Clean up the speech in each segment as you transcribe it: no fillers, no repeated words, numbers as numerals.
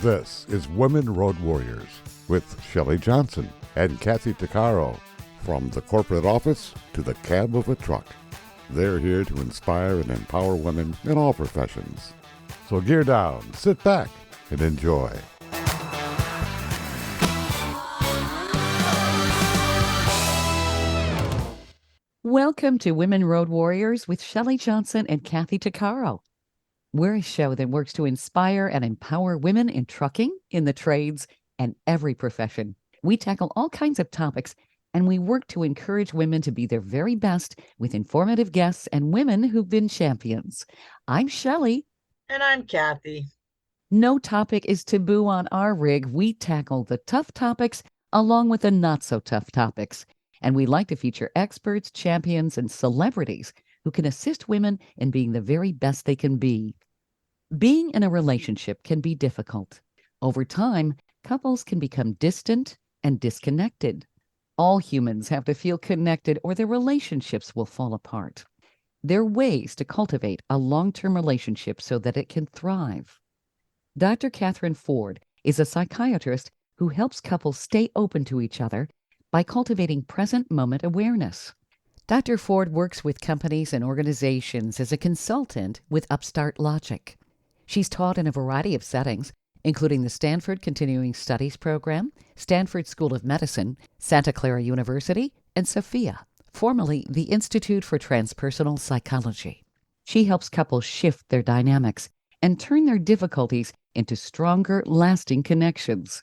This is Women Road Warriors with Shelley Johnson and Kathy Tuccaro. From the corporate office to the cab of a truck, they're here to inspire and empower women in all professions. So gear down, sit back, and enjoy. Welcome to Women Road Warriors with Shelley Johnson and Kathy Tuccaro. We're a show that works to inspire and empower women in trucking, in the trades, and every profession. We tackle all kinds of topics, and we work to encourage women to be their very best with informative guests and women who've been champions. I'm Shelley. And I'm Kathy. No topic is taboo on our rig. We tackle the tough topics along with the not-so-tough topics. And we like to feature experts, champions, and celebrities who can assist women in being the very best they can be. Being in a relationship can be difficult. Over time, couples can become distant and disconnected. All humans have to feel connected or their relationships will fall apart. There are ways to cultivate a long-term relationship so that it can thrive. Dr. Catherine Ford is a psychiatrist who helps couples stay open to each other by cultivating present moment awareness. Dr. Ford works with companies and organizations as a consultant with Upstart Logic. She's taught in a variety of settings, including the Stanford Continuing Studies Program, Stanford School of Medicine, Santa Clara University, and Sophia, formerly the Institute for Transpersonal Psychology. She helps couples shift their dynamics and turn their difficulties into stronger, lasting connections.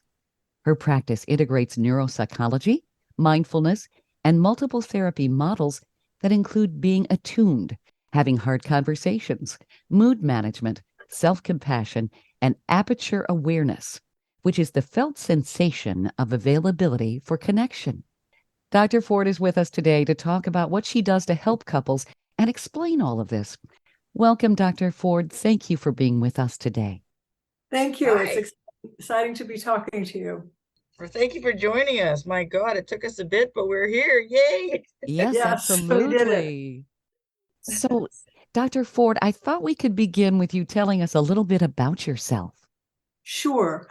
Her practice integrates neuropsychology, mindfulness, and multiple therapy models that include being attuned, having hard conversations, mood management, self-compassion, and aperture awareness, which is the felt sensation of availability for connection. Dr. Ford is with us today to talk about what she does to help couples and explain all of this. Welcome, Dr. Ford. Thank you for being with us today. Thank you. Hi. It's exciting to be talking to you. Well, thank you for joining us. My God, it took us a bit, but we're here. Yay! Yes, Yes, we did absolutely. So, Dr. Ford, I thought we could begin with you telling us a little bit about yourself. Sure.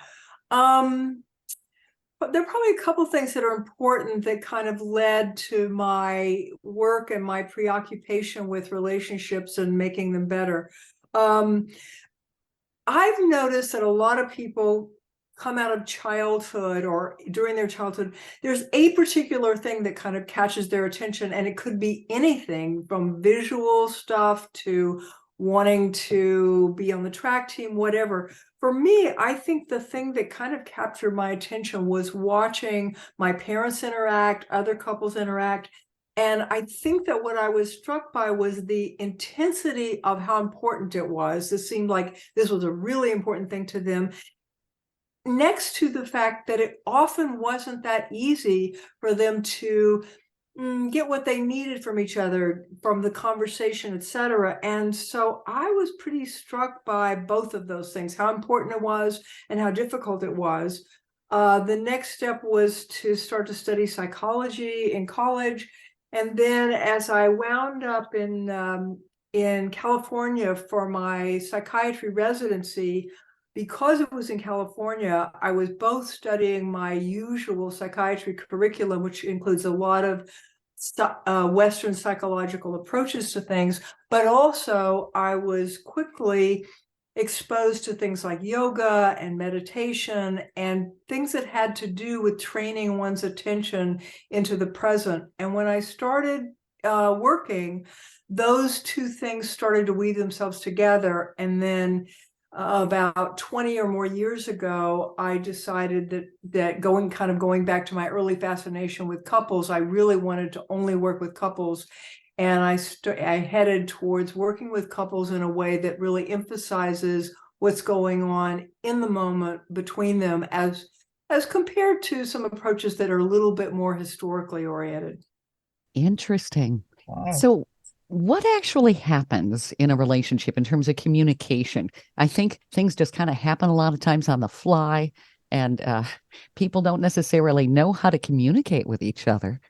But there are probably a couple things that are important that kind of led to my work and my preoccupation with relationships and making them better. I've noticed that a lot of people come out of childhood or during their childhood, there's a particular thing that kind of catches their attention, and it could be anything from visual stuff to wanting to be on the track team, whatever. For me, I think the thing that kind of captured my attention was watching my parents interact, other couples interact. And I think that what I was struck by was the intensity of how important it was. It seemed like this was a really important thing to them, next to the fact that it often wasn't that easy for them to get what they needed from each other, from the conversation, etc. And so I was pretty struck by both of those things, how important it was and how difficult it was. The next step was to start to study psychology in college. And then as I wound up in California for my psychiatry residency, because it was in California, I was both studying my usual psychiatry curriculum, which includes a lot of Western psychological approaches to things, but also I was quickly exposed to things like yoga and meditation and things that had to do with training one's attention into the present. And when I started working, those two things started to weave themselves together. And then about 20 or more years ago, I decided that going back to my early fascination with couples, I really wanted to only work with couples. And I headed towards working with couples in a way that really emphasizes what's going on in the moment between them as compared to some approaches that are a little bit more historically oriented. Interesting. Wow. So, what actually happens in a relationship in terms of communication? I think things just kind of happen a lot of times on the fly, and people don't necessarily know how to communicate with each other.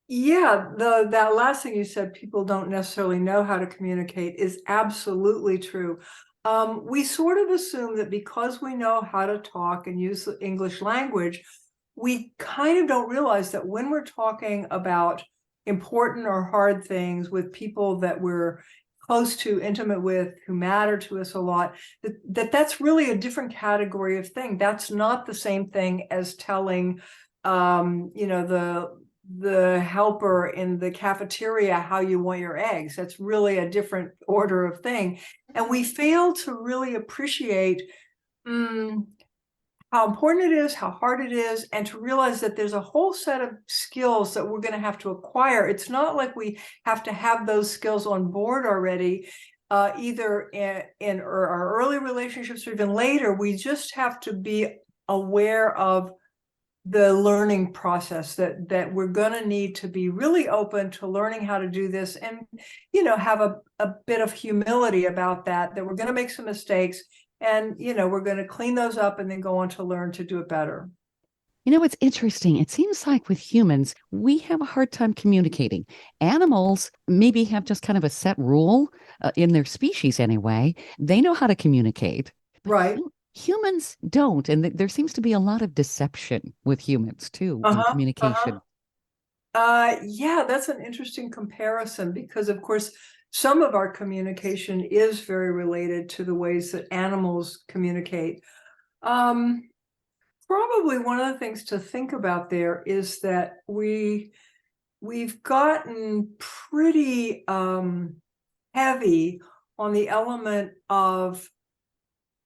Yeah, that last thing you said, people don't necessarily know how to communicate, is absolutely true. we sort of assume that because we know how to talk and use the English language, we kind of don't realize that when we're talking about important or hard things with people that we're close to, intimate with, who matter to us a lot, that's really a different category of thing. That's not the same thing as telling, the helper in the cafeteria how you want your eggs. That's really a different order of thing. And we fail to really appreciate how important it is, how hard it is, and to realize that there's a whole set of skills that we're going to have to acquire. It's not like we have to have those skills on board already, either in our early relationships or even later. We just have to be aware of the learning process, that we're going to need to be really open to learning how to do this, and have a bit of humility about that we're going to make some mistakes, and we're going to clean those up and then go on to learn to do it better. It's interesting. It seems like with humans, we have a hard time communicating. Animals maybe have just kind of a set rule in their species anyway. They know how to communicate. Right. Humans don't. And there seems to be a lot of deception with humans too in communication. Yeah, that's an interesting comparison, because of course, some of our communication is very related to the ways that animals communicate. Probably one of the things to think about there is that we've gotten pretty heavy on the element of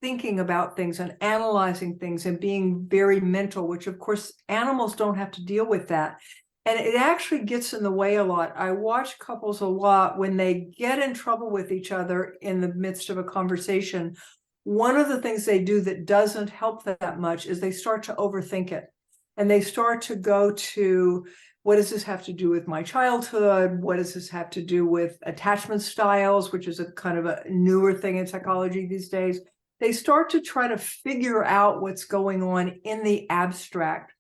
thinking about things and analyzing things and being very mental, which of course animals don't have to deal with that. And it actually gets in the way a lot. I watch couples a lot when they get in trouble with each other in the midst of a conversation. One of the things they do that doesn't help that much is they start to overthink it. And they start to go to, what does this have to do with my childhood? What does this have to do with attachment styles, which is a kind of a newer thing in psychology these days? They start to try to figure out what's going on in the abstract.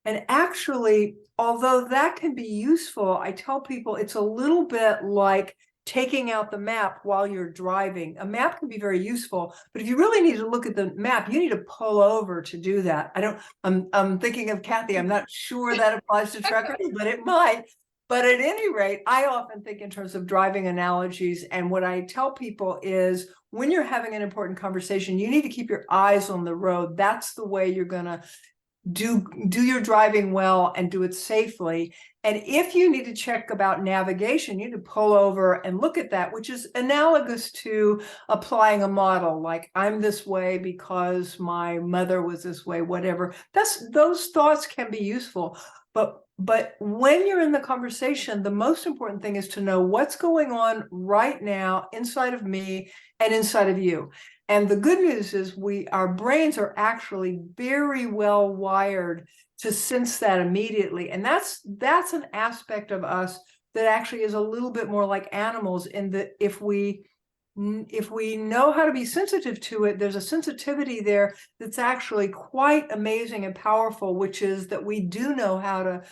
And actually, although that can be useful, I tell people it's a little bit like taking out the map while you're driving. A map can be very useful, but if you really need to look at the map, you need to pull over to do that. I'm thinking of Kathy. I'm not sure that applies to truckers, but it might. But at any rate, I often think in terms of driving analogies. And what I tell people is, when you're having an important conversation, you need to keep your eyes on the road. That's the way you're going to do your driving well and do it safely. And if you need to check about navigation, you need to pull over and look at that, which is analogous to applying a model, like I'm this way because my mother was this way, whatever. Those thoughts can be useful. But when you're in the conversation, the most important thing is to know what's going on right now inside of me and inside of you. And the good news is our brains are actually very well wired to sense that immediately. And that's an aspect of us that actually is a little bit more like animals, in that if we know how to be sensitive to it, there's a sensitivity there that's actually quite amazing and powerful, which is that we do know how to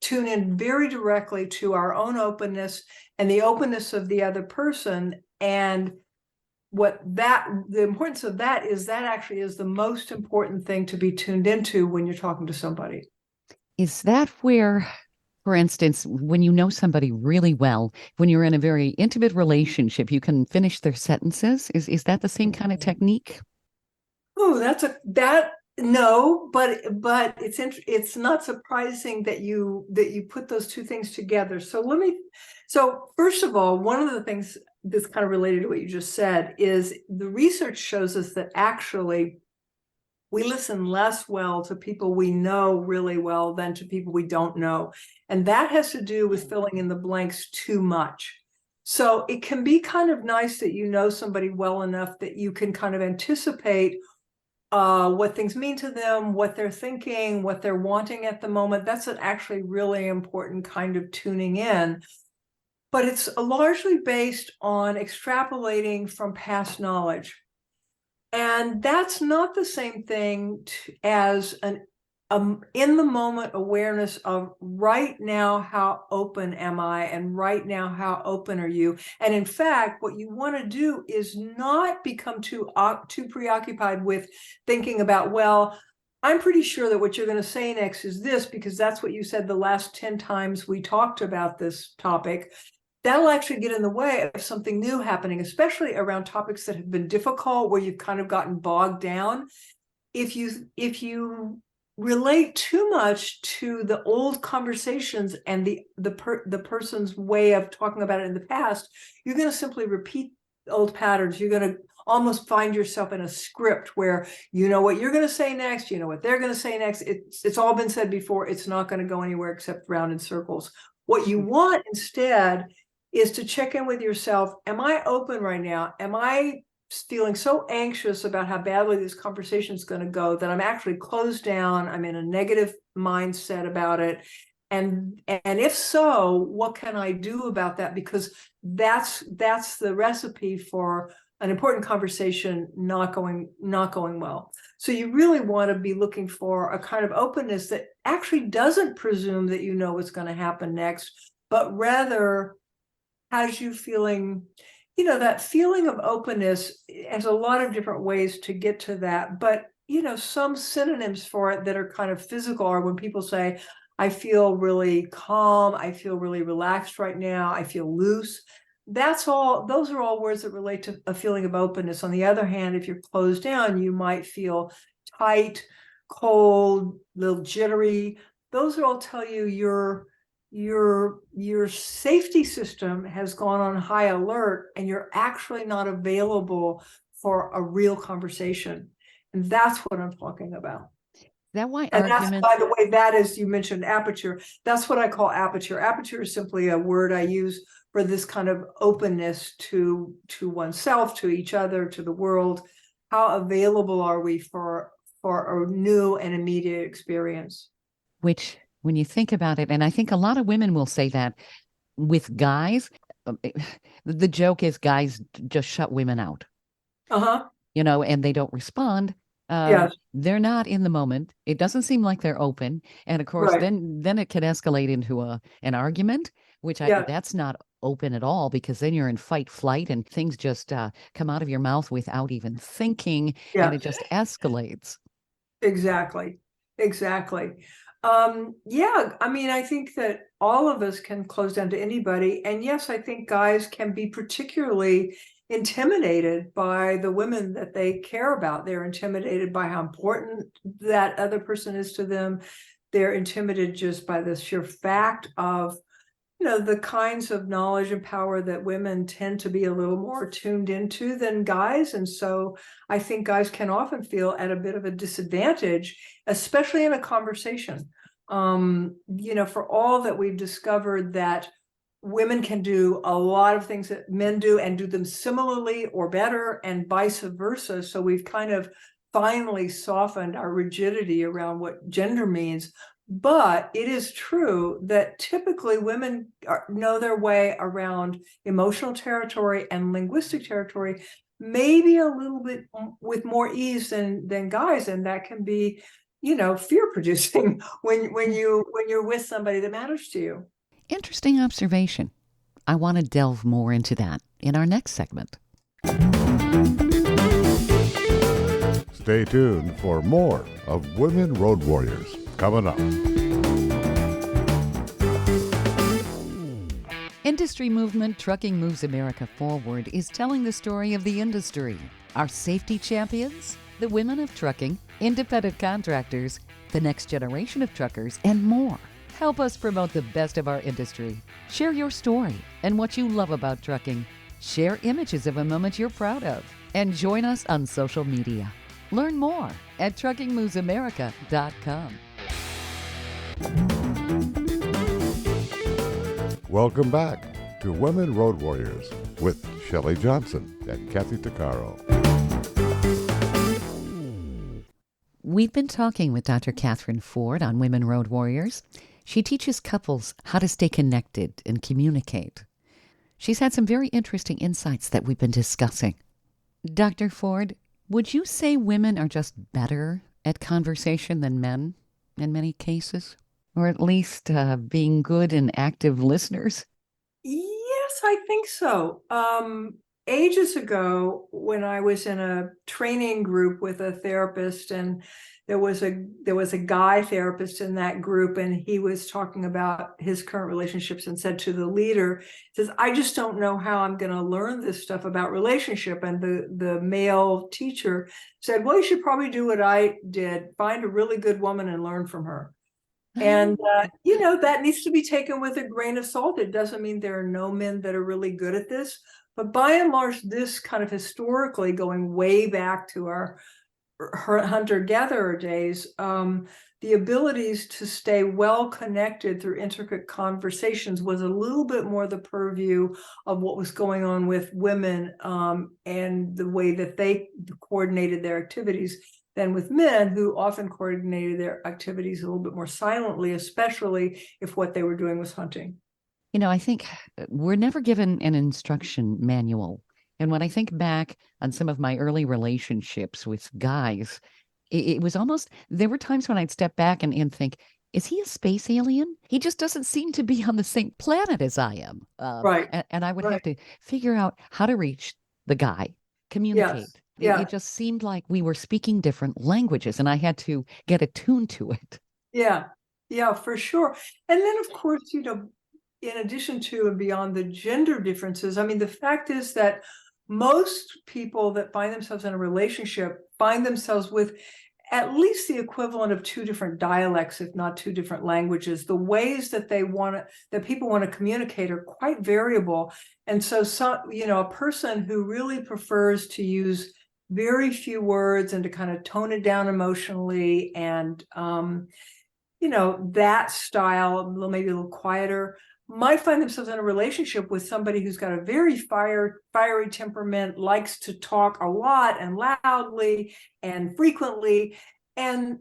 tune in very directly to our own openness and the openness of the other person. And the importance of that is that actually is the most important thing to be tuned into when you're talking to somebody. Is that where, for instance, when you know somebody really well, when you're in a very intimate relationship, you can finish their sentences? Is that the same kind of technique? Oh, no, but it's not surprising that you put those two things together. So first of all, one of the things that's kind of related to what you just said is the research shows us that actually we listen less well to people we know really well than to people we don't know. And that has to do with filling in the blanks too much. So it can be kind of nice that you know somebody well enough that you can kind of anticipate what things mean to them, what they're thinking, what they're wanting at the moment. That's an actually really important kind of tuning in. But it's largely based on extrapolating from past knowledge. And that's not the same thing as in the moment awareness of right now, how open am I? And right now, how open are you? And in fact, what you want to do is not become too preoccupied with thinking about, well, I'm pretty sure that what you're going to say next is this, because that's what you said the last 10 times we talked about this topic. That'll actually get in the way of something new happening, especially around topics that have been difficult, where you've kind of gotten bogged down. If you relate too much to the old conversations and the person's way of talking about it in the past, you're going to simply repeat old patterns. You're going to almost find yourself in a script where you know what you're going to say next, you know what they're going to say next. It's all been said before. It's not going to go anywhere except round in circles. What you want instead is to check in with yourself. Am I open right now? Am I feeling so anxious about how badly this conversation is going to go that I'm actually closed down? I'm in a negative mindset about it. And if so, what can I do about that? Because that's the recipe for an important conversation not going well. So you really want to be looking for a kind of openness that actually doesn't presume that you know what's going to happen next, but rather has you feeling, that feeling of openness has a lot of different ways to get to that. But, some synonyms for it that are kind of physical are when people say, I feel really calm, I feel really relaxed right now, I feel loose. Those are all words that relate to a feeling of openness. On the other hand, if you're closed down, you might feel tight, cold, a little jittery. Those all tell you your safety system has gone on high alert and you're actually not available for a real conversation. And that's what I'm talking about. That why and arguments... that's, by the way, that is, you mentioned aperture. That's what I call aperture. Aperture is simply a word I use for this kind of openness to oneself, to each other, to the world. How available are we for a new and immediate experience? Which, when you think about it, and I think a lot of women will say that with guys, the joke is guys just shut women out. And they don't respond. Yes. They're not in the moment. It doesn't seem like they're open. And of course, then it can escalate into an argument, which that's not open at all, because then you're in fight, flight, and things just come out of your mouth without even thinking, and it just escalates. Exactly. I think that all of us can close down to anybody. And yes, I think guys can be particularly intimidated by the women that they care about. They're intimidated by how important that other person is to them. They're intimidated just by the sheer fact of, the kinds of knowledge and power that women tend to be a little more tuned into than guys. And so I think guys can often feel at a bit of a disadvantage, especially in a conversation. For all that we've discovered that women can do a lot of things that men do and do them similarly or better, and vice versa. So we've kind of finally softened our rigidity around what gender means. But it is true that typically women know their way around emotional territory and linguistic territory, maybe a little bit with more ease than guys, and that can be, fear producing when you're with somebody that matters to you. Interesting observation. I want to delve more into that in our next segment. Stay tuned for more of Women Road Warriors coming up. Industry movement Trucking Moves America Forward is telling the story of the industry. Our safety champions, the women of trucking, independent contractors, the next generation of truckers, and more. Help us promote the best of our industry. Share your story and what you love about trucking. Share images of a moment you're proud of. And join us on social media. Learn more at truckingmovesamerica.com. Welcome back to Women Road Warriors with Shelley Johnson and Kathy Tuccaro. We've been talking with Dr. Catherine Ford on Women Road Warriors. She teaches couples how to stay connected and communicate. She's had some very interesting insights that we've been discussing. Dr. Ford, would you say women are just better at conversation than men? in many cases, or at least being good and active listeners? Yes, I think so. Ages ago, when I was in a training group with a therapist, and there was a guy therapist in that group, and he was talking about his current relationships and said to the leader, says, "I just don't know how I'm going to learn this stuff about relationship." And the male teacher said, "Well, you should probably do what I did, find a really good woman and learn from her." And, that needs to be taken with a grain of salt. It doesn't mean there are no men that are really good at this. But by and large, this kind of historically going way back to our hunter-gatherer days, the abilities to stay well connected through intricate conversations was a little bit more the purview of what was going on with women, and the way that they coordinated their activities, than with men, who often coordinated their activities a little bit more silently, especially if what they were doing was hunting. I think we're never given an instruction manual. And when I think back on some of my early relationships with guys, it was almost, there were times when I'd step back and think, is he a space alien? He just doesn't seem to be on the same planet as I am. Right. And I would Right. have to figure out how to reach the guy, communicate. Yes. Yeah. It just seemed like we were speaking different languages, and I had to get attuned to it. Yeah. Yeah, for sure. And then, of course, in addition to and beyond the gender differences, I mean, the fact is that most people that find themselves in a relationship find themselves with at least the equivalent of two different dialects, if not two different languages. The ways that people want to communicate are quite variable. And so a person who really prefers to use very few words and to kind of tone it down emotionally, and that style, maybe a little quieter, might find themselves in a relationship with somebody who's got a very fiery temperament, likes to talk a lot and loudly and frequently, and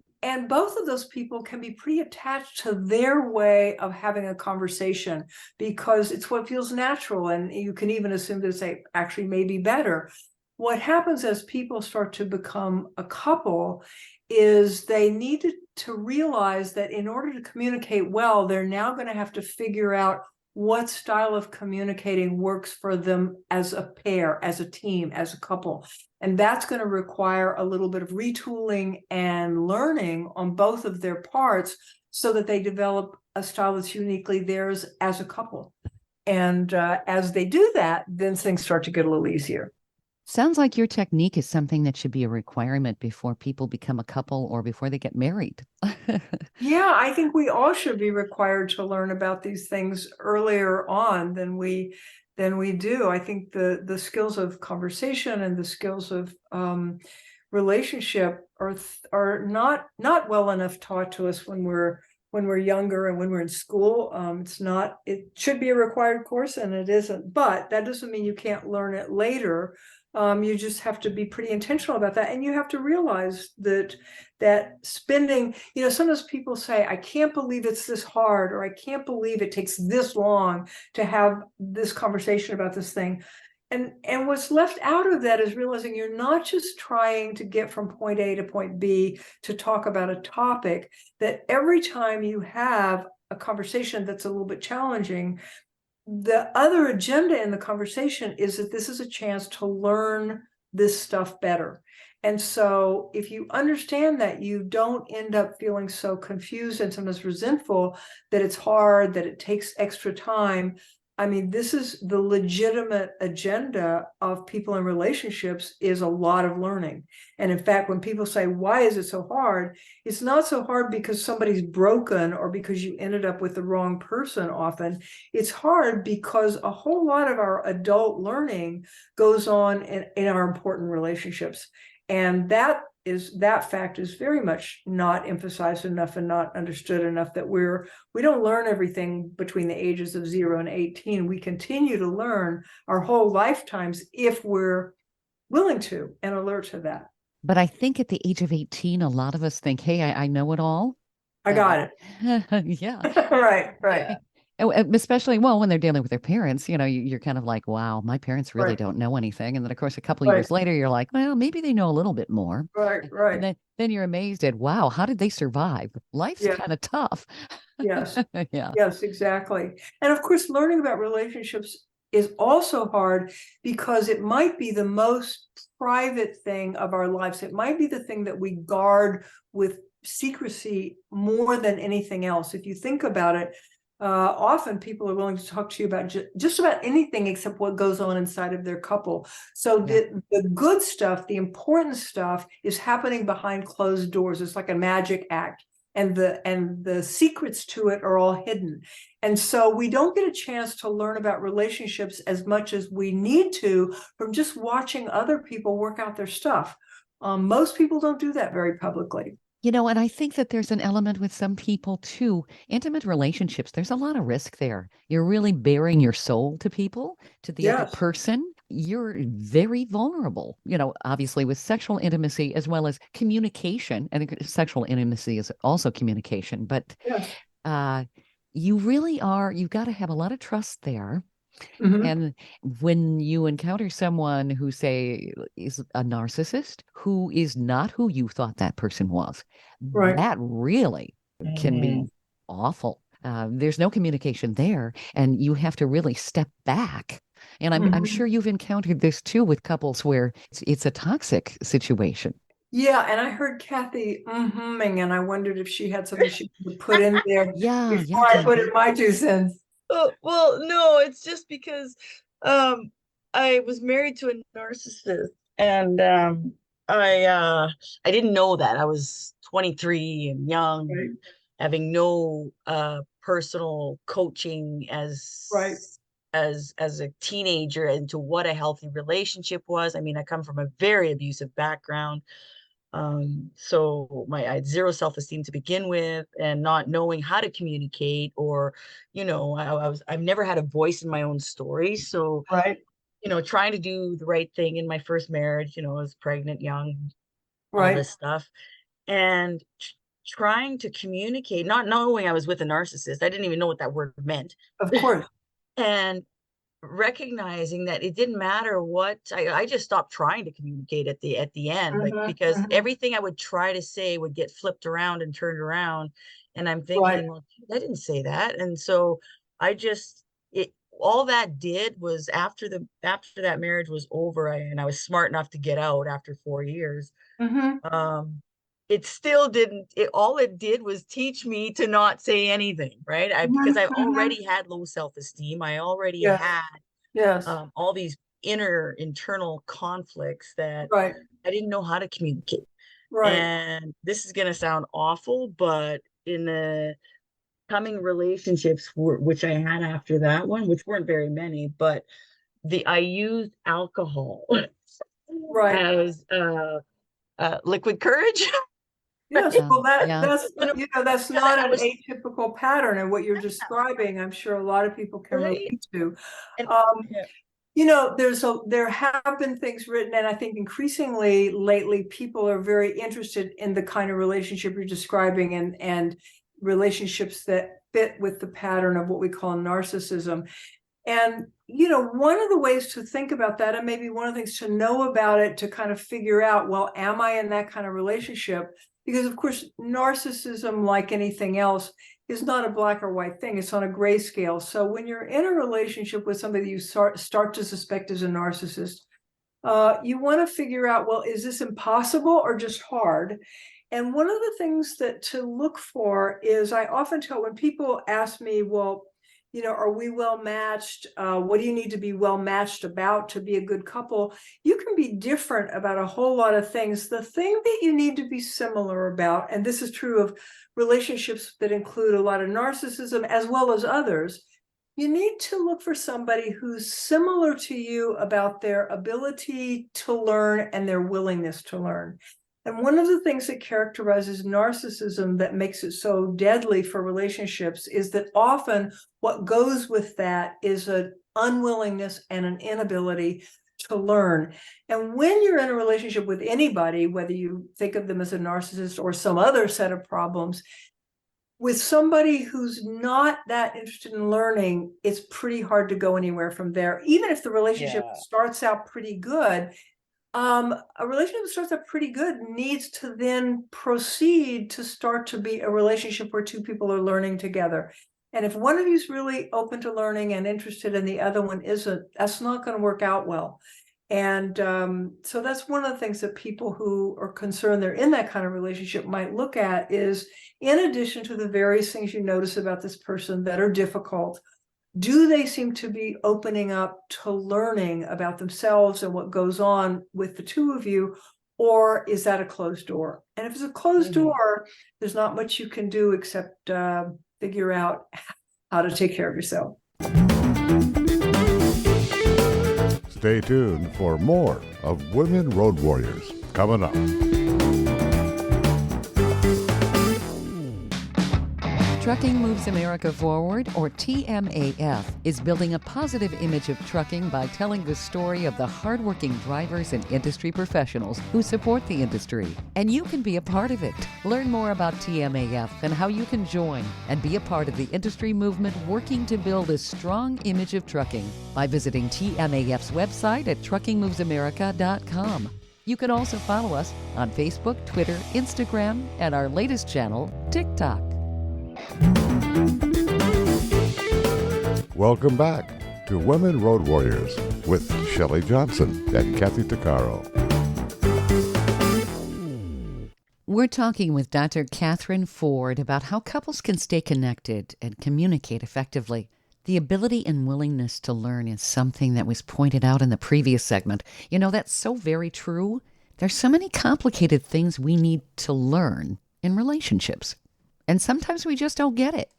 both of those people can be pretty attached to their way of having a conversation because it's what feels natural, and you can even assume that it's actually maybe better. What happens as people start to become a couple is they need to realize that in order to communicate well, they're now going to have to figure out what style of communicating works for them as a pair, as a team, as a couple. And that's going to require a little bit of retooling and learning on both of their parts so that they develop a style that's uniquely theirs as a couple. And as they do that, then things start to get a little easier. Sounds like your technique is something that should be a requirement before people become a couple or before they get married. Yeah, I think we all should be required to learn about these things earlier on than we do. I think the skills of conversation and the skills of relationship are not well enough taught to us when we're younger and when we're in school. It should be a required course, and it isn't, but that doesn't mean you can't learn it later. You just have to be pretty intentional about that. And you have to realize that spending, sometimes people say, I can't believe it's this hard, or I can't believe it takes this long to have this conversation about this thing. And what's left out of that is realizing you're not just trying to get from point A to point B to talk about a topic, that every time you have a conversation that's a little bit challenging, the other agenda in the conversation is that this is a chance to learn this stuff better. And so if you understand that, you don't end up feeling so confused and sometimes resentful that it's hard, that it takes extra time. I mean, this is the legitimate agenda of people in relationships, is a lot of learning. And in fact, when people say, why is it so hard? It's not so hard because somebody's broken or because you ended up with the wrong person often. It's hard because a whole lot of our adult learning goes on in our important relationships. And that fact is very much not emphasized enough and not understood enough, that we don't learn everything between the ages of 0 and 18. We continue to learn our whole lifetimes if we're willing to and alert to that. But I think at the age of 18, a lot of us think, hey, I know it all. I got it. Yeah. Right. Especially, well, when they're dealing with their parents, you're kind of like, wow, my parents really Right. don't know anything. And then, of course, a couple Right. years later, you're like, well, maybe they know a little bit more. Right. And Right. then you're amazed at, wow, how did they survive? Life's Yeah. kind of tough. Yes. Yeah. Yes, exactly. And of course, learning about relationships is also hard because it might be the most private thing of our lives. It might be the thing that we guard with secrecy more than anything else. If you think about it, often people are willing to talk to you about just about anything except what goes on inside of their couple. So Yeah. the good stuff, the important stuff is happening behind closed doors. It's like a magic act. And the secrets to it are all hidden. And so we don't get a chance to learn about relationships as much as we need to from just watching other people work out their stuff. Most people don't do that very publicly. And I think that there's an element with some people too. Intimate relationships, there's a lot of risk there. You're really bearing your soul to people, to the other Yes. person. You're very vulnerable, obviously with sexual intimacy as well as communication. And sexual intimacy is also communication, but Yes. you really are, you've got to have a lot of trust there. Mhm. And when you encounter someone who, say, is a narcissist, who is not who you thought that person was, Right. that really can be awful. There's no communication there, and you have to really step back. And I'm Mhm. sure you've encountered this too with couples where it's a toxic situation. Yeah, and I heard Kathy humming, and I wondered if she had something she could put in there Yeah, before I put Kathy. in my 2 cents. Well, no, it's just because I was married to a narcissist, and I didn't know that. I was 23 and young, Right. and having no personal coaching Right. as a teenager into what a healthy relationship was. I mean, I come from a very abusive background. So I had zero self-esteem to begin with, and not knowing how to communicate, or, I've never had a voice in my own story. So, Right. trying to do the right thing in my first marriage, I was pregnant, young, all Right. this stuff, and trying to communicate, not knowing I was with a narcissist. I didn't even know what that word meant. Of course. And recognizing that it didn't matter what I just stopped trying to communicate at the end, like, Mhm. because Mhm. everything I would try to say would get flipped around and turned around, and I'm Right. thinking, well, I didn't say that. And so I just it all that did was, after that marriage was over, and I was smart enough to get out after 4 years. Mhm. It still didn't, all it did was teach me to not say anything, right? Because Mhm. I Mhm. already had low self-esteem. I already Yes. had Yes. all these internal conflicts that Right. I didn't know how to communicate. Right. And this is going to sound awful, but in the coming relationships, which I had after that one, which weren't very many, but I used alcohol Right. as liquid courage. Yes. Yeah. Well, Yeah. that's And not I an was atypical pattern, and what you're describing, I'm sure a lot of people can right. relate to. And Um, yeah, there have been things written, and I think increasingly lately people are very interested in the kind of relationship you're describing, and relationships that fit with the pattern of what we call narcissism. And one of the ways to think about that, and maybe one of the things to know about it, to kind of figure out, well, am I in that kind of relationship? Because of course, narcissism, like anything else, is not a black or white thing. It's on a gray scale. So when you're in a relationship with somebody you start to suspect is a narcissist, you want to figure out, well, is this impossible or just hard? And one of the things that to look for is, I often tell, when people ask me, well, are we well matched? What do you need to be well matched about to be a good couple? You can be different about a whole lot of things. The thing that you need to be similar about, and this is true of relationships that include a lot of narcissism as well as others, you need to look for somebody who's similar to you about their ability to learn and their willingness to learn. And one of the things that characterizes narcissism that makes it so deadly for relationships is that often what goes with that is an unwillingness and an inability to learn. And when you're in a relationship with anybody, whether you think of them as a narcissist or some other set of problems, with somebody who's not that interested in learning, it's pretty hard to go anywhere from there. Even if the relationship starts out pretty good, a relationship that starts out pretty good needs to then proceed to start to be a relationship where two people are learning together. And if one of you is really open to learning and interested and the other one isn't, that's not going to work out well. And so that's one of the things that people who are concerned they're in that kind of relationship might look at is, in addition to the various things you notice about this person that are difficult, do they seem to be opening up to learning about themselves and what goes on with the two of you, or is that a closed door? And if it's a closed door, there's not much you can do except figure out how to take care of yourself. Stay tuned for more of Women Road Warriors coming up. Trucking Moves America Forward, or TMAF, is building a positive image of trucking by telling the story of the hardworking drivers and industry professionals who support the industry. And you can be a part of it. Learn more about TMAF and how you can join and be a part of the industry movement working to build a strong image of trucking by visiting TMAF's website at truckingmovesamerica.com. You can also follow us on Facebook, Twitter, Instagram, and our latest channel, TikTok. Welcome back to Women Road Warriors with Shelley Johnson and Kathy Tuccaro. We're talking with Dr. Catherine Ford about how couples can stay connected and communicate effectively. The ability and willingness to learn is something that was pointed out in the previous segment. You know, that's so very true. There's so many complicated things we need to learn in relationships. And sometimes we just don't get it.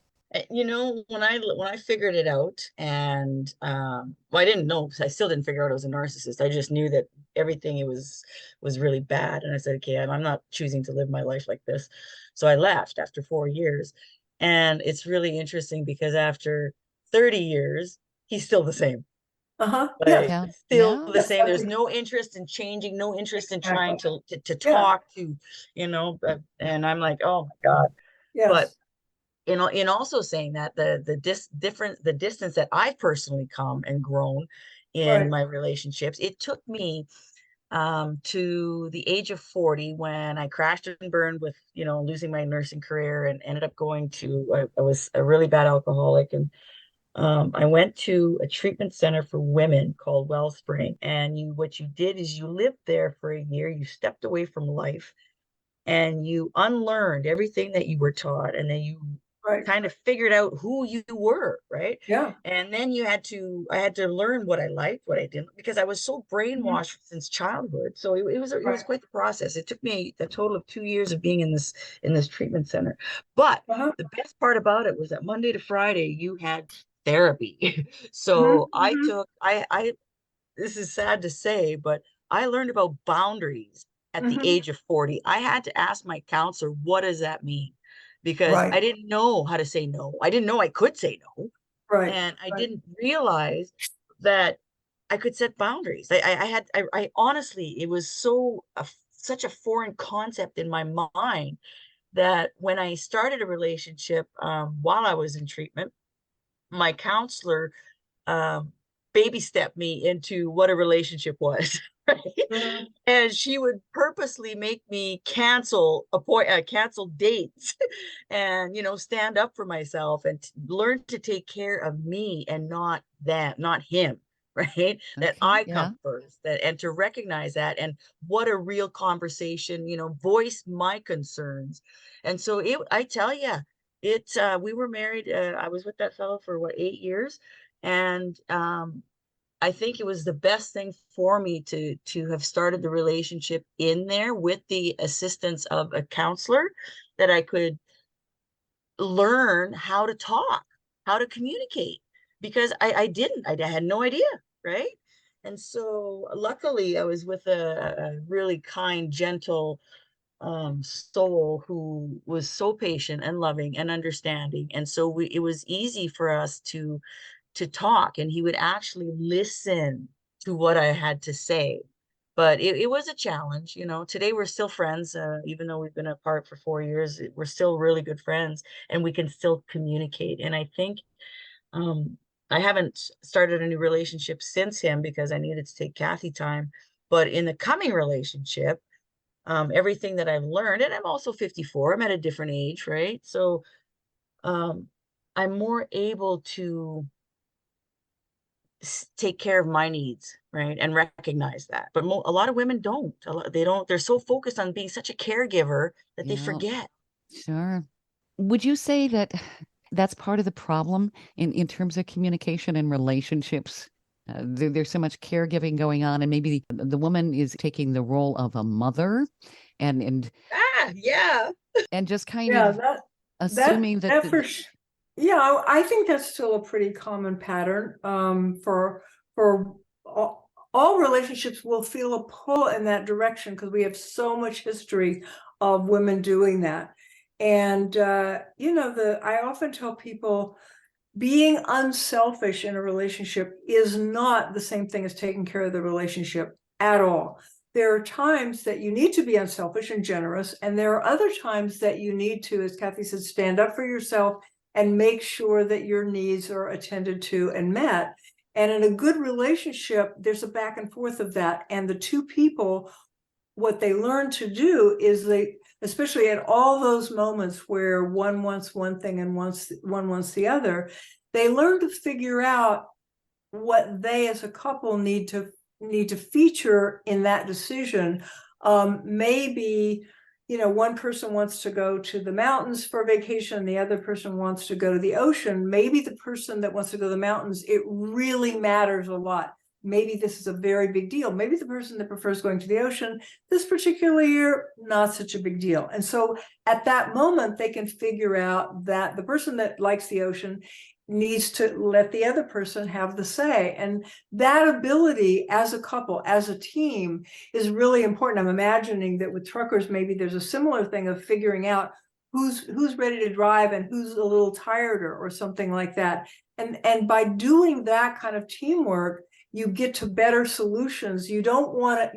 You know, when I figured it out, and well, I didn't know, I still didn't figure out I was a narcissist. I just knew that everything it was really bad, and I said, okay, I'm not choosing to live my life like this. So I left after 4 years, and it's really interesting because after 30 years, he's still the same. Like, Yeah. still Yeah. the same. There's no interest in changing, no interest in trying to talk to, you know. And I'm like, oh my God. Yes. But in also saying that the distance that I've personally come and grown in my relationships, it took me to the age of 40 when I crashed and burned with, you know, losing my nursing career and ended up going to, I was a really bad alcoholic, and I went to a treatment center for women called Wellspring. And what you did is you lived there for a year, you stepped away from life, and you unlearned everything that you were taught, and then you kind of figured out who you were, right? Yeah. And then I had to learn what I liked, what I didn't, because I was so brainwashed since childhood. So it was quite the process. It took me a total of 2 years of being in this treatment center. But the best part about it was that Monday to Friday you had therapy. So I this is sad to say, but I learned about boundaries at the age of 40. I had to ask my counselor, what does that mean? Because I didn't know how to say no. I didn't know I could say no. And I didn't realize that I could set boundaries. I honestly, it was such a foreign concept in my mind that when I started a relationship while I was in treatment, my counselor baby stepped me into what a relationship was. Right? And she would purposely make me cancel dates and, you know, stand up for myself and learn to take care of me and not him. Right. That I come first, and to recognize that, and what a real conversation, you know, voice my concerns. And so I tell you, we were married. I was with that fellow for 8 years. And I think it was the best thing for me to have started the relationship in there with the assistance of a counselor, that I could learn how to talk, how to communicate, because I had no idea, right? And so luckily I was with a really kind, gentle soul who was so patient and loving and understanding. And so it was easy for us to talk, and he would actually listen to what I had to say. But it was a challenge. Today we're still friends, even though we've been apart for 4 years, we're still really good friends, and we can still communicate. And I think I haven't started a new relationship since him because I needed to take Kathy time. But in the coming relationship, everything that I've learned, and I'm also 54, I'm at a different age, right? So I'm more able to take care of my needs, right? And recognize that. But a lot of women don't. They don't. They're so focused on being such a caregiver that they Yeah, forget. sure. Would you say that that's part of the problem in terms of communication and relationships? There's so much caregiving going on, and maybe the woman is taking the role of a mother, and Yeah. and just kind Yeah, of that assuming that that for yeah, I think that's still a pretty common pattern. For all relationships will feel a pull in that direction because we have so much history of women doing that. And I often tell people being unselfish in a relationship is not the same thing as taking care of the relationship at all. There are times that you need to be unselfish and generous, and there are other times that you need to, as Kathy said, stand up for yourself and make sure that your needs are attended to and met. And in a good relationship, there's a back and forth of that. And the two people, what they learn to do is especially at all those moments where one wants one thing and one wants the other, they learn to figure out what they as a couple need to feature in that decision. Maybe one person wants to go to the mountains for vacation, the other person wants to go to the ocean. Maybe the person that wants to go to the mountains, it really matters a lot. Maybe this is a very big deal. Maybe the person that prefers going to the ocean this particular year, not such a big deal. And so at that moment, they can figure out that the person that likes the ocean needs to let the other person have the say. And that ability as a couple, as a team, is really important. I'm imagining that with truckers, maybe there's a similar thing of figuring out who's ready to drive and who's a little tired or something like that. And by doing that kind of teamwork, you get to better solutions. You don't want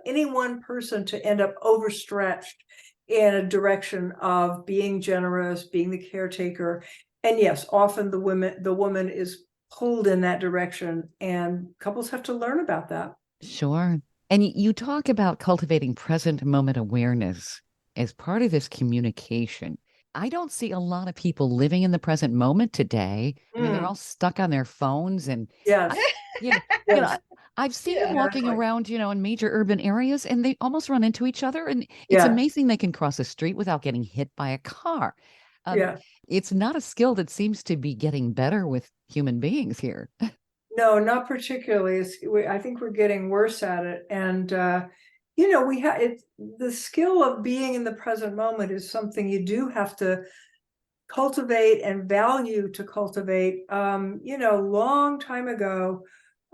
any one person to end up overstretched in a direction of being generous, being the caretaker. And yes, often the woman is pulled in that direction, and couples have to learn about that. Sure. And you talk about cultivating present moment awareness as part of this communication. I don't see a lot of people living in the present moment today. I mean, they're all stuck on their phones, and Yes. yes. I've seen them walking Exactly. around, in major urban areas, and they almost run into each other. And it's amazing they can cross a street without getting hit by a car. Yeah. It's not a skill that seems to be getting better with human beings here. No, not particularly. I think we're getting worse at it. And, we have the skill of being in the present moment is something you do have to cultivate and value to cultivate. Long time ago,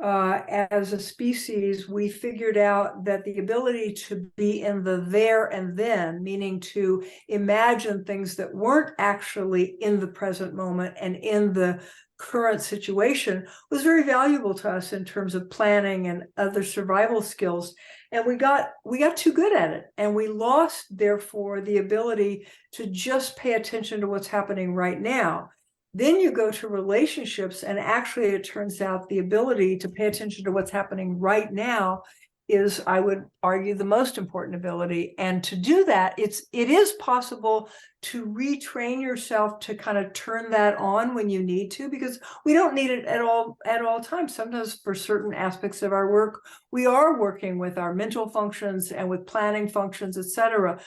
as a species, we figured out that the ability to be in the there and then, meaning to imagine things that weren't actually in the present moment and in the current situation, was very valuable to us in terms of planning and other survival skills. And we got too good at it, and we lost, therefore, the ability to just pay attention to what's happening right now. Then you go to relationships, and actually it turns out the ability to pay attention to what's happening right now is, I would argue, the most important ability. And to do that, it is possible to retrain yourself to kind of turn that on when you need to, because we don't need it at all times. Sometimes for certain aspects of our work, we are working with our mental functions and with planning functions, etc.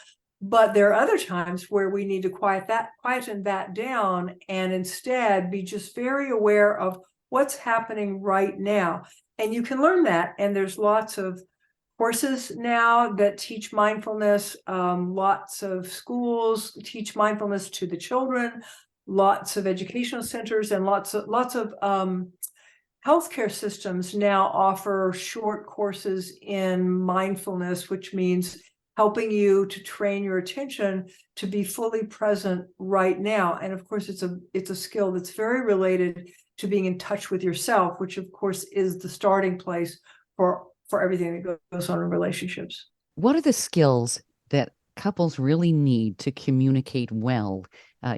But there are other times where we need to quieten that down and instead be just very aware of what's happening right now. And you can learn that. And there's lots of courses now that teach mindfulness. Lots of schools teach mindfulness to the children. Lots of educational centers and lots of healthcare systems now offer short courses in mindfulness, which means helping you to train your attention to be fully present right now. And of course, it's a skill that's very related to being in touch with yourself, which of course is the starting place for for everything that goes on in relationships. What are the skills that couples really need to communicate well?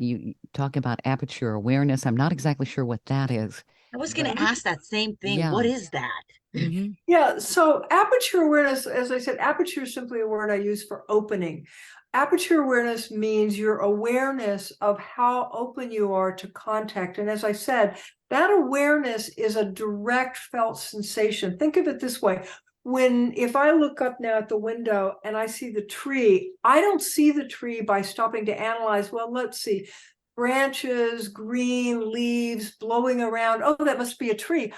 You talk about aperture awareness. I'm not exactly sure what that is. I was But going to ask that same thing. yeah. What is that? Mhm. Yeah, so aperture awareness, as I said, aperture is simply a word I use for opening. Aperture awareness means your awareness of how open you are to contact. And as I said, that awareness is a direct felt sensation. Think of it this way. If I look up now at the window and I see the tree, I don't see the tree by stopping to analyze, well, let's see, branches, green leaves blowing around. Oh, that must be a tree.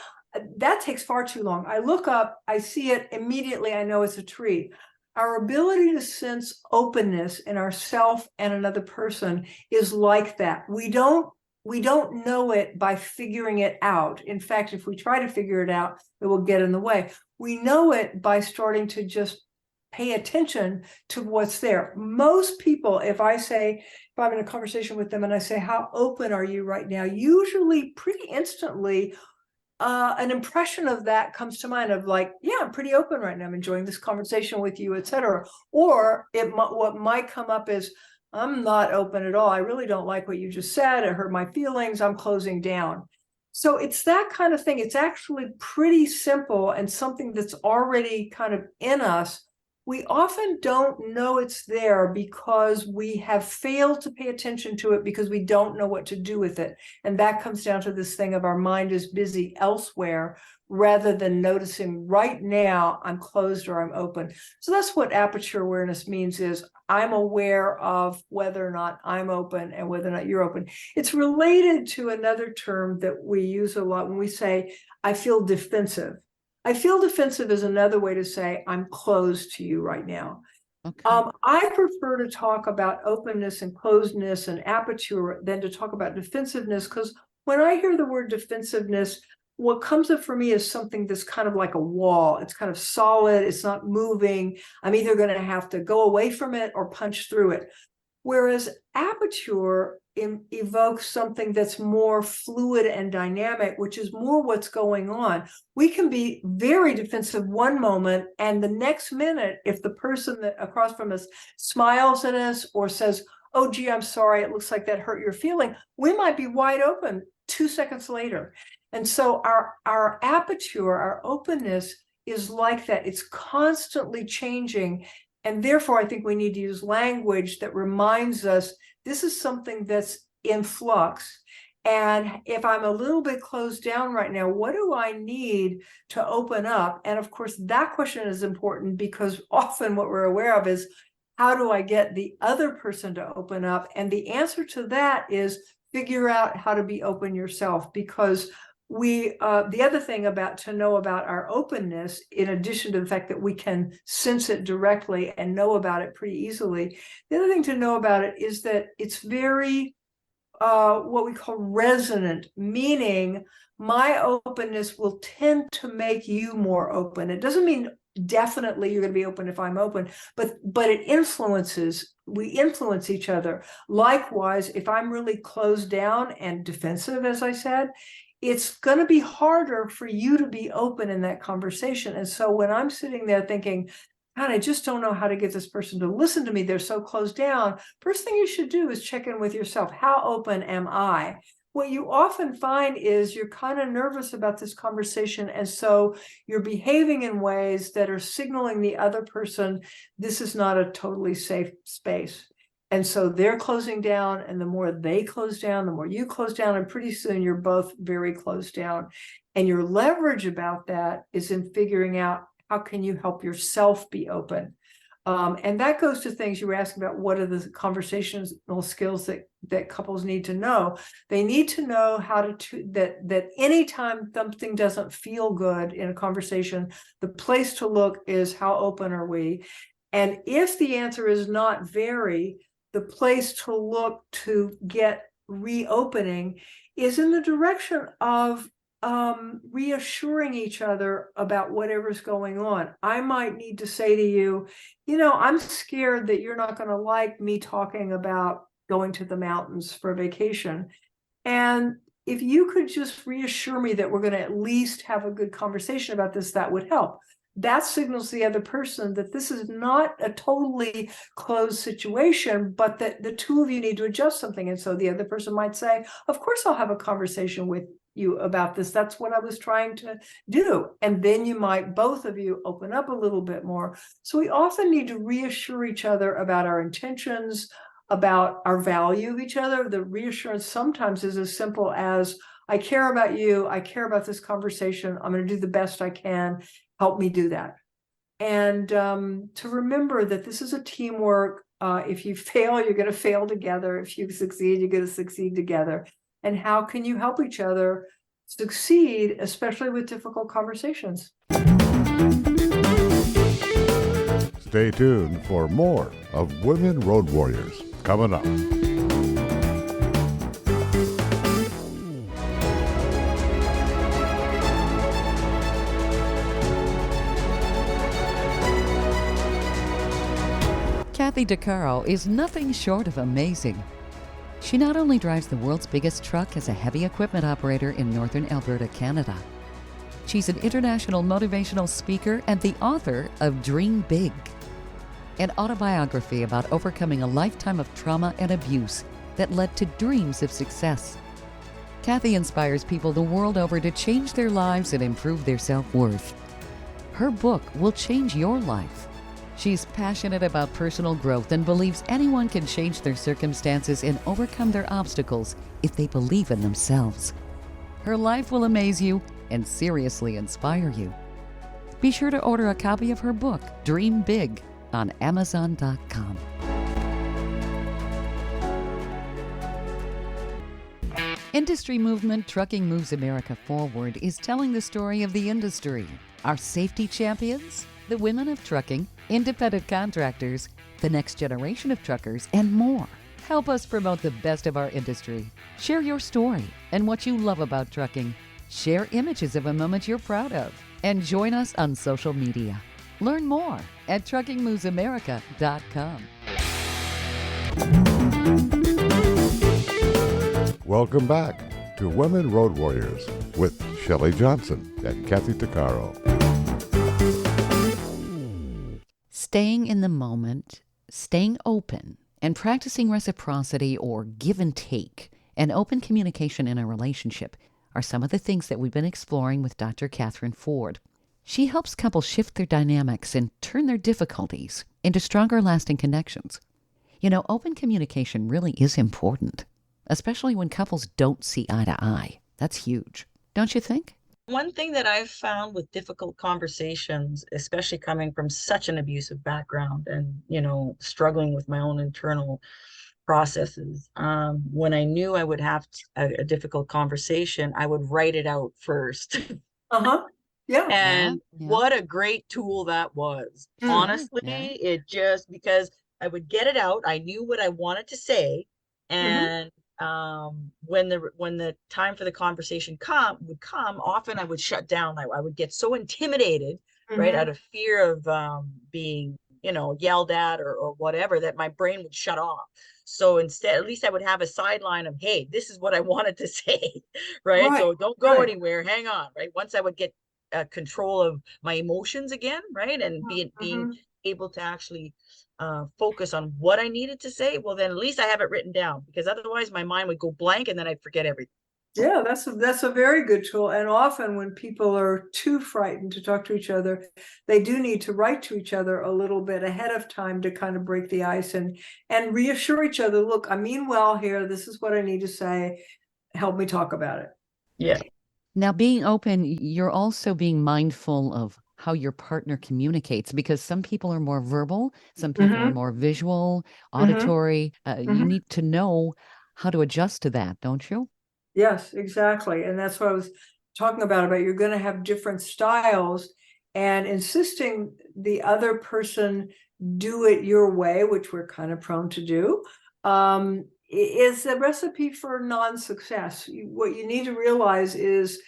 That takes far too long. I look up, I see it, immediately I know it's a tree. Our ability to sense openness in ourself and another person is like that. We don't know it by figuring it out. In fact, if we try to figure it out, it will get in the way. We know it by starting to just pay attention to what's there. Most people, if I'm in a conversation with them and I say, how open are you right now? Usually pretty instantly, an impression of that comes to mind of like, yeah, I'm pretty open right now. I'm enjoying this conversation with you, etc. Or what might come up is, I'm not open at all. I really don't like what you just said. It hurt my feelings. I'm closing down. So it's that kind of thing. It's actually pretty simple and something that's already kind of in us. We often don't know it's there because we have failed to pay attention to it because we don't know what to do with it. And that comes down to this thing of our mind is busy elsewhere rather than noticing right now I'm closed or I'm open. So that's what aperture awareness means, is I'm aware of whether or not I'm open and whether or not you're open. It's related to another term that we use a lot when we say, I feel defensive. I feel defensive is another way to say I'm closed to you right now. Okay. I prefer to talk about openness and closedness and aperture than to talk about defensiveness, because when I hear the word defensiveness, what comes up for me is something that's kind of like a wall. It's kind of solid. It's not moving. I'm either going to have to go away from it or punch through it. Whereas aperture evokes something that's more fluid and dynamic, which is more what's going on. We can be very defensive one moment, and the next minute, if the person that across from us smiles at us or says, oh, gee, I'm sorry, it looks like that hurt your feeling, we might be wide open 2 seconds later. And so our aperture, our openness is like that. It's constantly changing. And therefore, I think we need to use language that reminds us this is something that's in flux. And if I'm a little bit closed down right now, what do I need to open up? And of course, that question is important because often what we're aware of is, how do I get the other person to open up? And the answer to that is figure out how to be open yourself, because the other thing to know about our openness, in addition to the fact that we can sense it directly and know about it pretty easily, the other thing to know about it is that it's very what we call resonant, meaning my openness will tend to make you more open. It doesn't mean definitely you're going to be open if I'm open, but we influence each other. Likewise, if I'm really closed down and defensive, as I said, it's going to be harder for you to be open in that conversation. And so when I'm sitting there thinking, God, I just don't know how to get this person to listen to me, they're so closed down, first thing you should do is check in with yourself. How open am I? What you often find is you're kind of nervous about this conversation. And so you're behaving in ways that are signaling the other person, this is not a totally safe space. And so they're closing down, and the more they close down, the more you close down, and pretty soon you're both very closed down. And your leverage about that is in figuring out, how can you help yourself be open? And that goes to things you were asking about. What are the conversational skills that couples need to know? They need to know how that anytime something doesn't feel good in a conversation, the place to look is, how open are we? And if the answer is not very, the place to look to get reopening is in the direction of reassuring each other about whatever's going on. I might need to say to you, I'm scared that you're not going to like me talking about going to the mountains for vacation. And if you could just reassure me that we're going to at least have a good conversation about this, that would help. that signals the other person that this is not a totally closed situation, but that the two of you need to adjust something. And so the other person might say, of course, I'll have a conversation with you about this. That's what I was trying to do. And then you might, both of you, open up a little bit more. So we often need to reassure each other about our intentions, about our value of each other. The reassurance sometimes is as simple as, I care about you. I care about this conversation. I'm going to do the best I can. Help me do that. And to remember that this is a teamwork. If you fail, you're going to fail together. If you succeed, you're going to succeed together. And how can you help each other succeed, especially with difficult conversations? Stay tuned for more of Women Road Warriors coming up. Kathy Tuccaro is nothing short of amazing. She not only drives the world's biggest truck as a heavy equipment operator in northern Alberta, Canada. She's an international motivational speaker and the author of Dream Big, an autobiography about overcoming a lifetime of trauma and abuse that led to dreams of success. Kathy inspires people the world over to change their lives and improve their self-worth. Her book will change your life. She's passionate about personal growth and believes anyone can change their circumstances and overcome their obstacles if they believe in themselves. Her life will amaze you and seriously inspire you. Be sure to order a copy of her book, Dream Big, on Amazon.com. Industry movement Trucking Moves America Forward is telling the story of the industry, our safety champions, the women of trucking, independent contractors, the next generation of truckers, and more. Help us promote the best of our industry. Share your story and what you love about trucking. Share images of a moment you're proud of. And join us on social media. Learn more at truckingmovesamerica.com. Welcome back to Women Road Warriors with Shelley Johnson and Kathy Tuccaro. Staying in the moment, staying open, and practicing reciprocity or give and take and open communication in a relationship are some of the things that we've been exploring with Dr. Catherine Ford. She helps couples shift their dynamics and turn their difficulties into stronger, lasting connections. You know, open communication really is important, especially when couples don't see eye to eye. That's huge, don't you think? One thing that I've found with difficult conversations, especially coming from such an abusive background and, struggling with my own internal processes, when I knew I would have a difficult conversation, I would write it out first. Yeah. And Yeah. what a great tool that was. Mhm. Honestly, Yeah. it just, because I would get it out, I knew what I wanted to say. And when the time for the conversation would come, often I would shut down. I would get so intimidated, right, out of fear of being, yelled at or whatever, that my brain would shut off. So instead, at least I would have a sideline of, hey, this is what I wanted to say, right? So don't go anywhere, hang on, right? Once I would get control of my emotions again, right, and being able to actually focus on what I needed to say, well, then at least I have it written down, because otherwise my mind would go blank and then I'd forget everything. Yeah, that's a very good tool. And often when people are too frightened to talk to each other, they do need to write to each other a little bit ahead of time to kind of break the ice and reassure each other, look, I mean well here, this is what I need to say, help me talk about it. Yeah. Now, being open, you're also being mindful of how your partner communicates, because some people are more verbal, some people are more visual, auditory. You need to know how to adjust to that, don't you? Yes, exactly. And that's what I was talking about you're going to have different styles, and insisting the other person do it your way, which we're kind of prone to do, is a recipe for non-success. What you need to realize is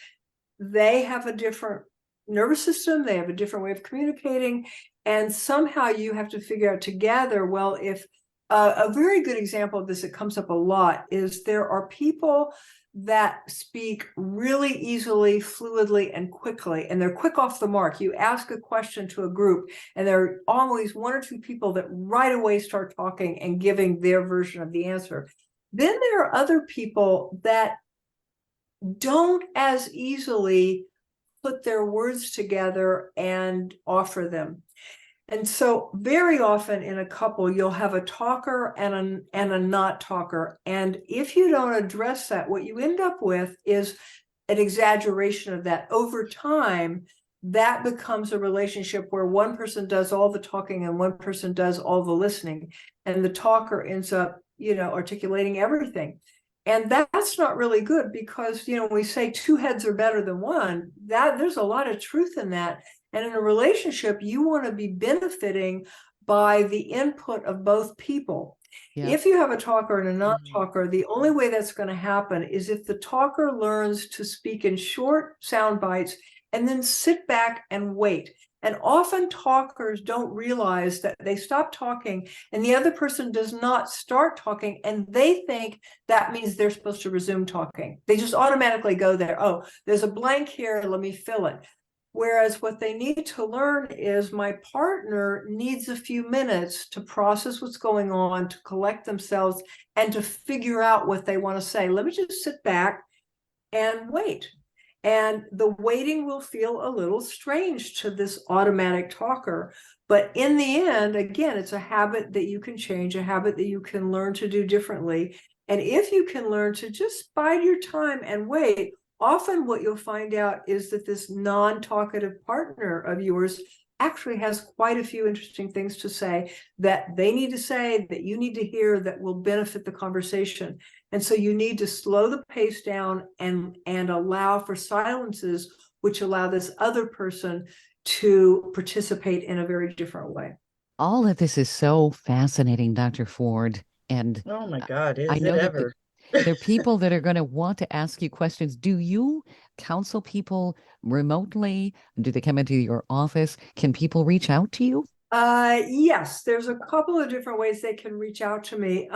they have a different nervous system, they have a different way of communicating, and somehow you have to figure out together, well, if a very good example of this that comes up a lot is there are people that speak really easily, fluidly, and quickly, and they're quick off the mark. You ask a question to a group, and there are always one or two people that right away start talking and giving their version of the answer. Then there are other people that don't as easily put their words together and offer them. And so very often in a couple, you'll have a talker and a not talker. And if you don't address that, what you end up with is an exaggeration of that. Over time, that becomes a relationship where one person does all the talking and one person does all the listening. And the talker ends up, articulating everything. And that's not really good because, when we say two heads are better than one, that there's a lot of truth in that. And in a relationship, you want to be benefiting by the input of both people. Yeah. If you have a talker and a non-talker, the only way that's going to happen is if the talker learns to speak in short sound bites and then sit back and wait. And often talkers don't realize that they stop talking and the other person does not start talking, and they think that means they're supposed to resume talking. They just automatically go there. Oh, there's a blank here, let me fill it. Whereas what they need to learn is my partner needs a few minutes to process what's going on, to collect themselves, and to figure out what they want to say. Let me just sit back and wait. And the waiting will feel a little strange to this automatic talker. But in the end, again, it's a habit that you can change, a habit that you can learn to do differently. And if you can learn to just bide your time and wait, often what you'll find out is that this non-talkative partner of yours actually has quite a few interesting things to say that they need to say, that you need to hear, that will benefit the conversation. And so you need to slow the pace down and allow for silences, which allow this other person to participate in a very different way. All of this is so fascinating, Dr. Ford. And oh my God, is I know it ever? There are people that are going to want to ask you questions. Do you counsel people remotely? Do they come into your office? Can people reach out to you? Yes, there's a couple of different ways they can reach out to me.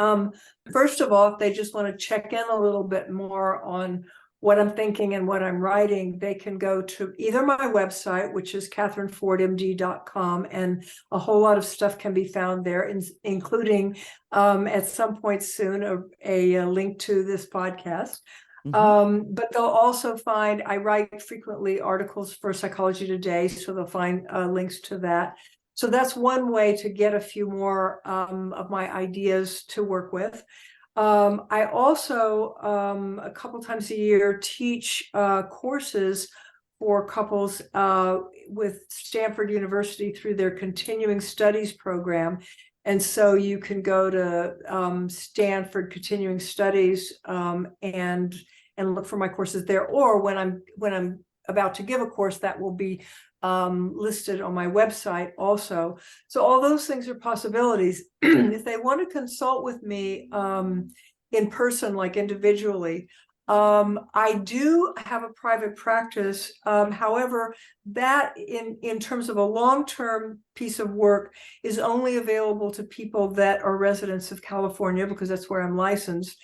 First of all, if they just want to check in a little bit more on what I'm thinking and what I'm writing, they can go to either my website, which is KatherineFordMD.com, and a whole lot of stuff can be found there, including at some point soon a link to this podcast. But they'll also find, I write frequently articles for Psychology Today, so they'll find links to that. So that's one way to get a few more of my ideas to work with. I also, a couple times a year, teach courses for couples with Stanford University through their continuing studies program. And so you can go to Stanford Continuing Studies and look for my courses there. Or when I'm about to give a course, that will be listed on my website also. So all those things are possibilities. If they want to consult with me in person, like individually, I do have a private practice. However, that in terms of a long-term piece of work is only available to people that are residents of California, because that's where I'm licensed.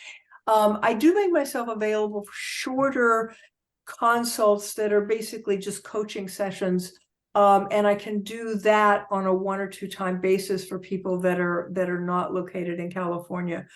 I do make myself available for shorter consults that are basically just coaching sessions, and I can do that on a 1 or 2 time basis for people that are not located in California.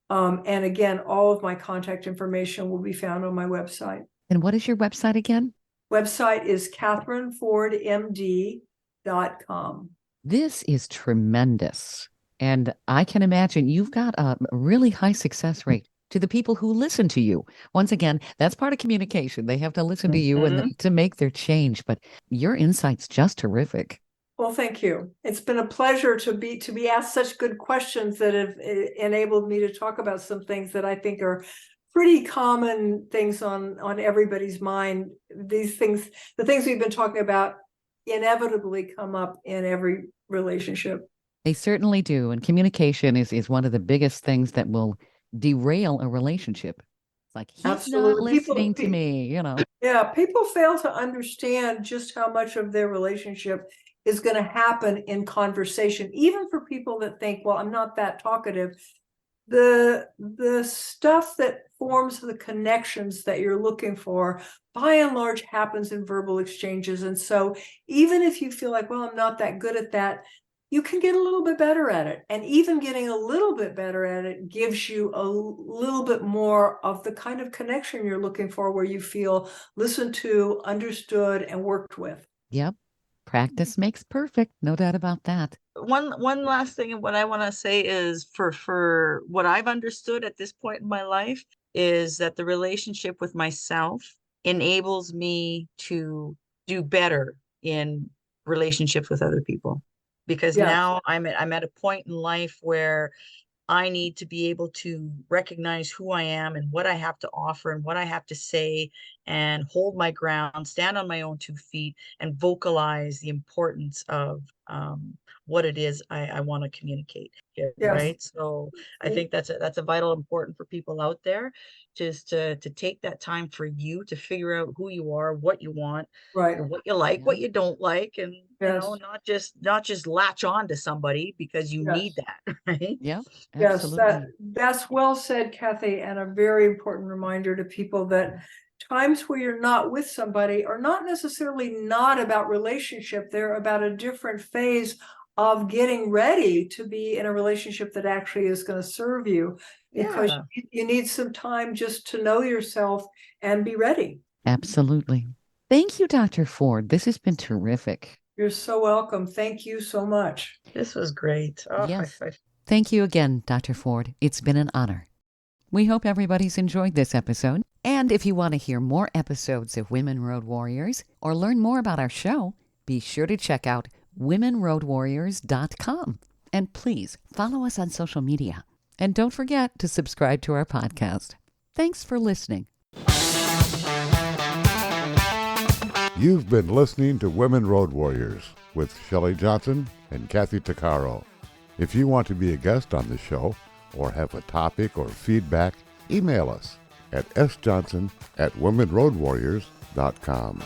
And again, all of my contact information will be found on my website. And what is your website again? Website is KatherineFordMD.com. This is tremendous. And I can imagine you've got a really high success rate to the people who listen to you. Once again, that's part of communication. They have to listen to you and to make their change. But your insight's just terrific. Well, thank you. It's been a pleasure to be asked such good questions that have enabled me to talk about some things that I think are pretty common things on everybody's mind. These things, the things we've been talking about, inevitably come up in every relationship. They certainly do. And communication is one of the biggest things that will derail a relationship. It's like, he's Absolutely. Not listening to me, Yeah, people fail to understand just how much of their relationship is going to happen in conversation, even for people that think, well, I'm not that talkative. the stuff that forms the connections that you're looking for, by and large, happens in verbal exchanges. And so even if you feel like, well, I'm not that good at that, you can get a little bit better at it. And even getting a little bit better at it gives you a little bit more of the kind of connection you're looking for, where you feel listened to, understood, and worked with. Yep. Practice makes perfect. No doubt about that. One last thing, and what I want to say is for what I've understood at this point in my life is that the relationship with myself enables me to do better in relationships with other people, because Yes. now I'm at a point in life where I need to be able to recognize who I am and what I have to offer and what I have to say, and hold my ground, stand on my own 2 feet, and vocalize the importance of what it is I want to communicate here, Yes. right? So I think that's a vital important for people out there, just to take that time for you to figure out who you are, what you want, Right. and what you like, Yeah. what you don't like, and Yes. not just latch on to somebody because you Yes. need that, right? Yep. Yes, Absolutely. that's well said, Kathy, and a very important reminder to people that times where you're not with somebody are not necessarily not about relationship. They're about a different phase of getting ready to be in a relationship that actually is going to serve you, because Yeah. you need some time just to know yourself and be ready. Absolutely. Thank you, Dr. Ford. This has been terrific. You're so welcome. Thank you so much. This was great. Oh, Yes. Thank you again, Dr. Ford. It's been an honor. We hope everybody's enjoyed this episode. And if you want to hear more episodes of Women Road Warriors or learn more about our show, be sure to check out womenroadwarriors.com. And please follow us on social media. And don't forget to subscribe to our podcast. Thanks for listening. You've been listening to Women Road Warriors with Shelley Johnson and Kathy Tuccaro. If you want to be a guest on the show or have a topic or feedback, email us at sjohnson@womenroadwarriors.com.